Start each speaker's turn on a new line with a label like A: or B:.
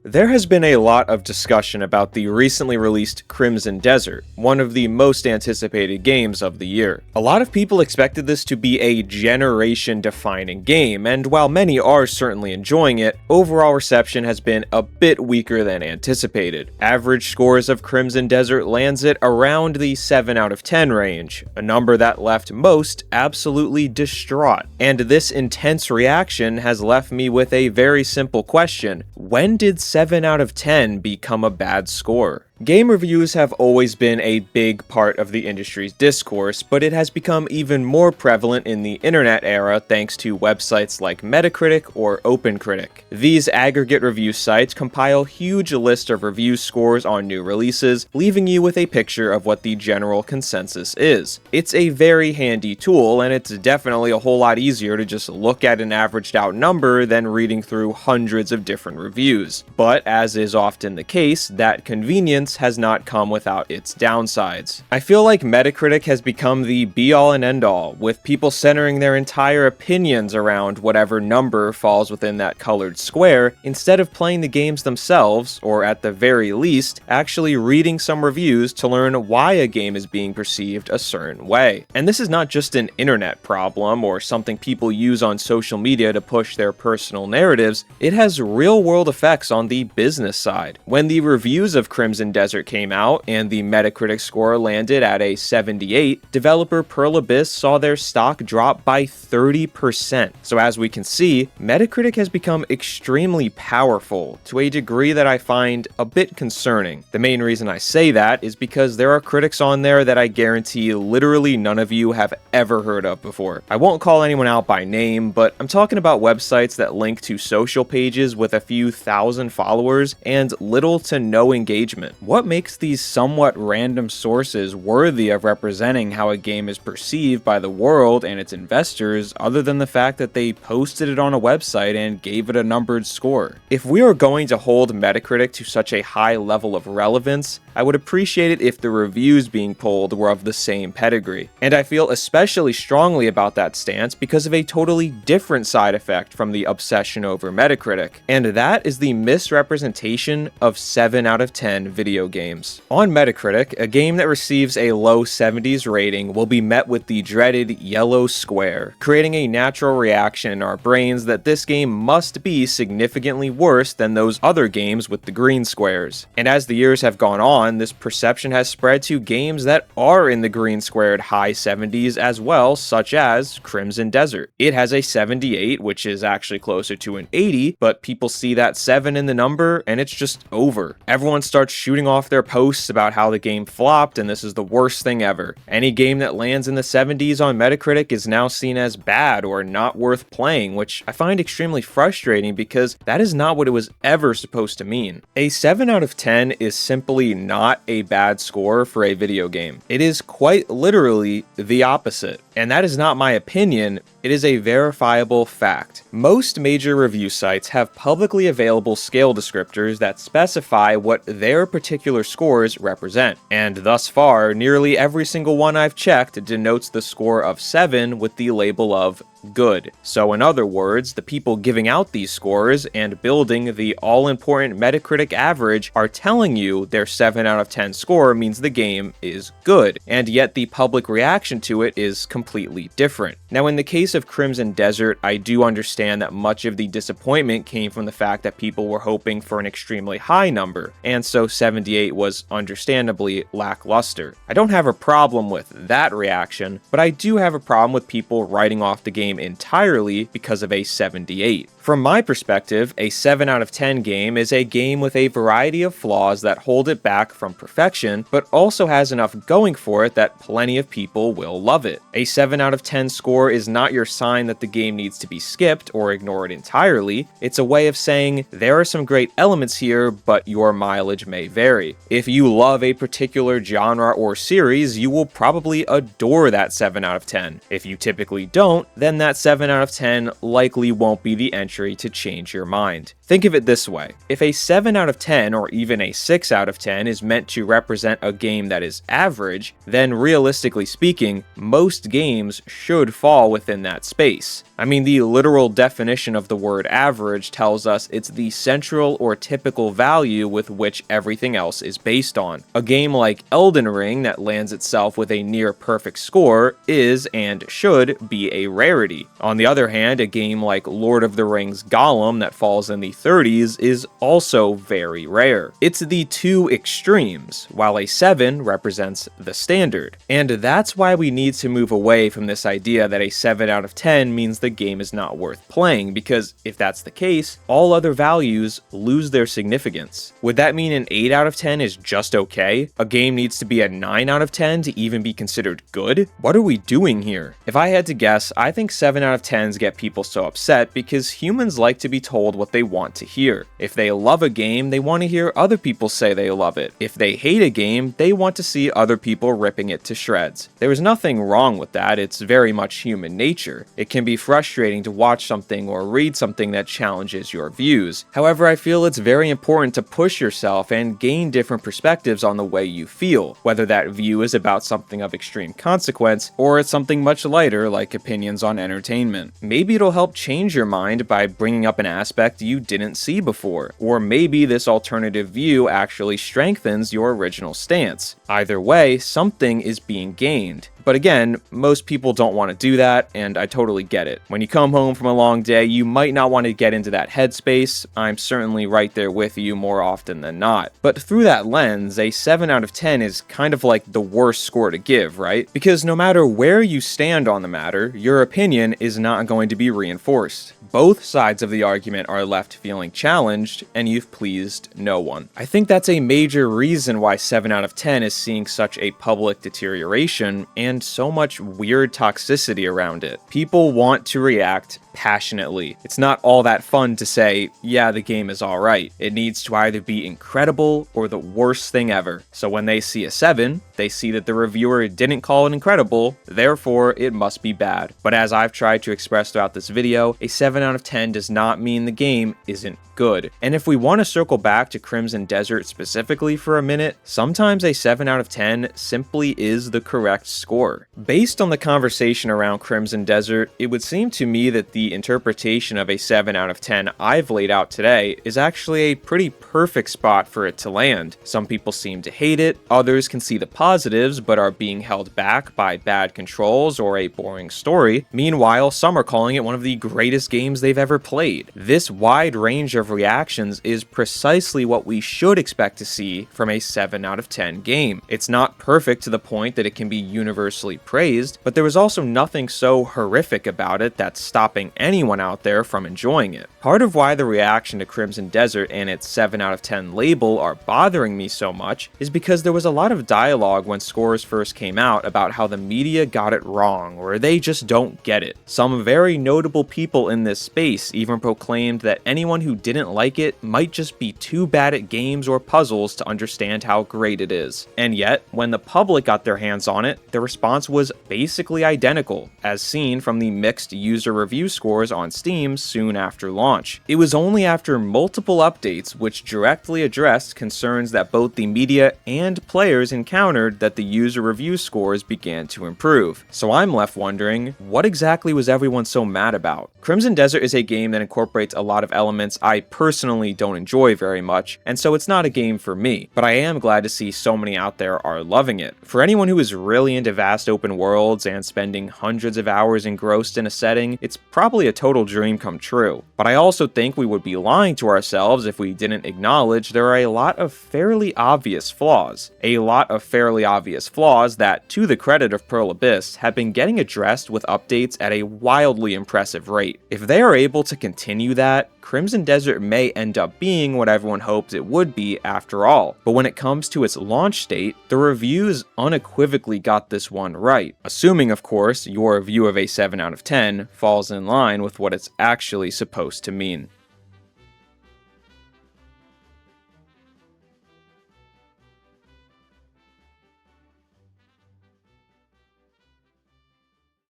A: There has been a lot of discussion about the recently released Crimson Desert, one of the most anticipated games of the year. A lot of people expected this to be a generation-defining game, and while many are certainly enjoying it, overall reception has been a bit weaker than anticipated. Average scores of Crimson Desert lands it around the 7 out of 10 range, a number that left most absolutely distraught. And this intense reaction has left me with a very simple question: when did 7 out of 10 become a bad score? Game reviews have always been a big part of the industry's discourse, but it has become even more prevalent in the internet era thanks to websites like Metacritic or OpenCritic. These aggregate review sites compile huge lists of review scores on new releases, leaving you with a picture of what the general consensus is. It's a very handy tool, and it's definitely a whole lot easier to just look at an averaged out number than reading through hundreds of different reviews. But as is often the case, that convenience has not come without its downsides. I feel like Metacritic has become the be-all and end-all, with people centering their entire opinions around whatever number falls within that colored square, instead of playing the games themselves, or at the very least, actually reading some reviews to learn why a game is being perceived a certain way. And this is not just an internet problem, or something people use on social media to push their personal narratives, it has real-world effects on the business side. When the reviews of Crimson Desert came out and the Metacritic score landed at a 78, developer Pearl Abyss saw their stock drop by 30%. So as we can see, Metacritic has become extremely powerful to a degree that I find a bit concerning. The main reason I say that is because there are critics on there that I guarantee literally none of you have ever heard of before. I won't call anyone out by name, but I'm talking about websites that link to social pages with a few thousand followers and little to no engagement. What makes these somewhat random sources worthy of representing how a game is perceived by the world and its investors, other than the fact that they posted it on a website and gave it a numbered score? If we are going to hold Metacritic to such a high level of relevance, I would appreciate it if the reviews being pulled were of the same pedigree. And I feel especially strongly about that stance because of a totally different side effect from the obsession over Metacritic, and that is the misrepresentation of 7 out of 10 video games. On Metacritic, a game that receives a low 70s rating will be met with the dreaded yellow square, creating a natural reaction in our brains that this game must be significantly worse than those other games with the green squares. And as the years have gone on, this perception has spread to games that are in the green squared high 70s as well, such as Crimson Desert. It has a 78, which is actually closer to an 80, but people see that 7 in the number and it's just over. Everyone starts shooting off their posts about how the game flopped and this is the worst thing ever. Any game that lands in the 70s on Metacritic is now seen as bad or not worth playing, which I find extremely frustrating because that is not what it was ever supposed to mean. A 7 out of 10 is simply not a bad score for a video game. It is quite literally the opposite. And that is not my opinion, it is a verifiable fact. Most major review sites have publicly available scale descriptors that specify what their particular scores represent. And thus far, nearly every single one I've checked denotes the score of 7 with the label of good. So in other words, the people giving out these scores and building the all-important Metacritic average are telling you their 7 out of 10 score means the game is good, and yet the public reaction to it is completely different. Now in the case of Crimson Desert, I do understand that much of the disappointment came from the fact that people were hoping for an extremely high number, and so 78 was understandably lackluster. I don't have a problem with that reaction, but I do have a problem with people writing off the game entirely because of a 78. From my perspective, a 7 out of 10 game is a game with a variety of flaws that hold it back from perfection, but also has enough going for it that plenty of people will love it. A 7 out of 10 score is not your sign that the game needs to be skipped or ignored entirely. It's a way of saying, there are some great elements here, but your mileage may vary. If you love a particular genre or series, you will probably adore that 7 out of 10. If you typically don't, then that 7 out of 10 likely won't be the entry to change your mind. Think of it this way. If a 7 out of 10 or even a 6 out of 10 is meant to represent a game that is average, then realistically speaking, most games should fall within that space. I mean, the literal definition of the word average tells us it's the central or typical value with which everything else is based on. A game like Elden Ring that lands itself with a near perfect score is and should be a rarity. On the other hand, a game like Lord of the Rings Gollum that falls in the 30s is also very rare. It's the two extremes, while a 7 represents the standard. And that's why we need to move away from this idea that a 7 out of 10 means the game is not worth playing, because if that's the case, all other values lose their significance. Would that mean an 8 out of 10 is just okay? A game needs to be a 9 out of 10 to even be considered good? What are we doing here? If I had to guess, I think 7 out of 10s get people so upset because humans like to be told what they want to hear. If they love a game, they want to hear other people say they love it. If they hate a game, they want to see other people ripping it to shreds. There is nothing wrong with that, it's very much human nature. It can be frustrating to watch something or read something that challenges your views. However, I feel it's very important to push yourself and gain different perspectives on the way you feel, whether that view is about something of extreme consequence or it's something much lighter like opinions on entertainment. Maybe it'll help change your mind by bringing up an aspect you didn't see before, or maybe this alternative view actually strengthens your original stance. Either way, something is being gained. But again, most people don't want to do that, and I totally get it. When you come home from a long day, you might not want to get into that headspace. I'm certainly right there with you more often than not. But through that lens, a 7 out of 10 is kind of like the worst score to give, right? Because no matter where you stand on the matter, your opinion is not going to be reinforced. Both sides of the argument are left feeling challenged, and you've pleased no one. I think that's a major reason why 7 out of 10 is seeing such a public deterioration and so much weird toxicity around it. People want to react passionately. It's not all that fun to say, yeah, the game is alright. It needs to either be incredible or the worst thing ever. So when they see a 7, they see that the reviewer didn't call it incredible, therefore it must be bad. But as I've tried to express throughout this video, a 7 out of 10 does not mean the game isn't good. And if we want to circle back to Crimson Desert specifically for a minute, sometimes a 7 out of 10 simply is the correct score. Based on the conversation around Crimson Desert, it would seem to me that the interpretation of a 7 out of 10 I've laid out today is actually a pretty perfect spot for it to land. Some people seem to hate it, others can see the positives but are being held back by bad controls or a boring story. Meanwhile, some are calling it one of the greatest games they've ever played. This wide range of reactions is precisely what we should expect to see from a 7 out of 10 game. It's not perfect to the point that it can be universally praised, but there was also nothing so horrific about it that's stopping anyone out there from enjoying it. Part of why the reaction to Crimson Desert and its 7 out of 10 label are bothering me so much is because there was a lot of dialogue when scores first came out about how the media got it wrong or they just don't get it. Some very notable people in this space even proclaimed that anyone who didn't like it might just be too bad at games or puzzles to understand how great it is. And yet, when the public got their hands on it, the response was basically identical, as seen from the mixed user review scores on Steam soon after launch. It was only after multiple updates which directly addressed concerns that both the media and players encountered that the user review scores began to improve. So I'm left wondering, what exactly was everyone so mad about? Crimson Desert is a game that incorporates a lot of elements I personally don't enjoy very much, and so it's not a game for me, but I am glad to see so many out there are loving it. For anyone who is really into vast open worlds and spending hundreds of hours engrossed in a setting, it's probably a total dream come true. But I also think we would be lying to ourselves if we didn't acknowledge there are a lot of fairly obvious flaws. A lot of fairly obvious flaws that, to the credit of Pearl Abyss, have been getting addressed with updates at a wildly impressive rate. If they are able to continue that, Crimson Desert may end up being what everyone hoped it would be after all. But when it comes to its launch date, the reviews unequivocally got this one right. Assuming, of course, your review of a 7 out of 10 falls in line with what it's actually supposed to mean.